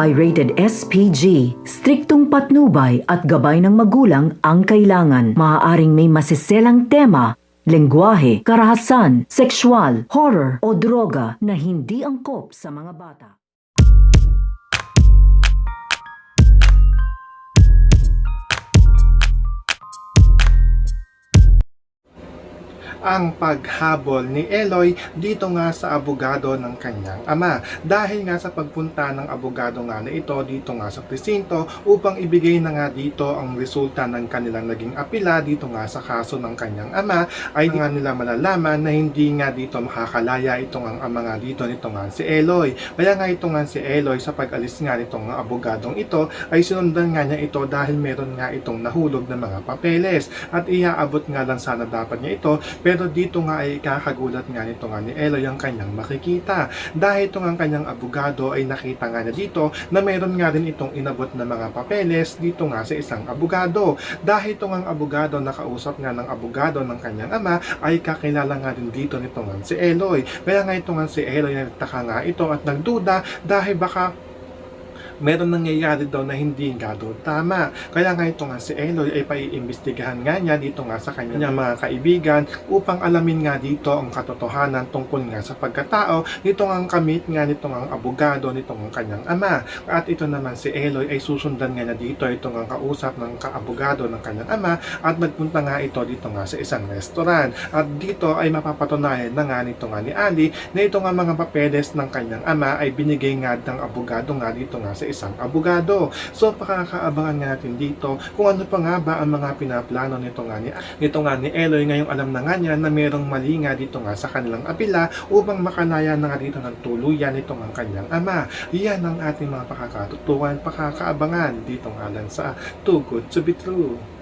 ay rated SPG. Striktong patnubay at gabay ng magulang ang kailangan. Maaaring may masiselang tema, lengguwahe, karahasan, sexual, horror o droga na hindi angkop sa mga bata. Ang paghabol ni Eloy dito nga sa abogado ng kanyang ama dahil nga sa pagpunta ng abogado nga na ito dito nga sa presinto upang ibigay na nga dito ang resulta ng kanilang naging apila dito nga sa kaso ng kanyang ama ay nga nila malalaman na hindi nga dito makakalaya itong ang ama nga dito nito nga si Eloy. Kaya nga ito nga si Eloy sa pag-alis nga nitong nga abogadong ito ay sinundan nga niya ito dahil meron nga itong nahulog na mga papeles at iaabot nga lang sana dapat niya ito. Pero dito nga ay kakagulat nga nito nga ni Eloy ang kanyang makikita. Dahil ito nga ang kanyang abogado ay nakita nga niya dito na mayroon nga rin itong inabot na mga papeles dito nga sa isang abogado. Dahil ito nga ang abogado nakausap nga ng abogado ng kanyang ama ay kakilala nga rin dito nito nga si Eloy. Kaya nga ito nga si Eloy ay nagtaka nga ito at nagduda dahil baka meron nangyayari daw na hindi nga daw tama. Kaya nga ito nga si Eloy ay paiimbestigahan nga niya dito nga sa kanyang mga kaibigan upang alamin nga dito ang katotohanan tungkol nga sa pagkatao nito nga ang kamit nga nito nga ang abogado nito nga kanyang ama. At ito naman si Eloy ay susundan nga niya dito ito nga kausap ng kaabogado ng kanyang ama at nagpunta nga ito dito nga sa isang restaurant. At dito ay mapapatunayan na nga nito nga ni Ali na ito nga mga papeles ng kanyang ama ay binigay nga ng abogado nga dito nga sa isang abogado. So pakakaabangan nga natin dito kung ano pa nga ba ang mga pinaplano nito nga ni Eloy. Ngayong alam na nga niya na merong mali nga dito nga sa kanilang apila upang makalaya na nga dito ng tuluyan nito nga kanyang ama. Yan ang ating mga pakakatutuan, pakakaabangan dito nga lang sa Too Good to Be True.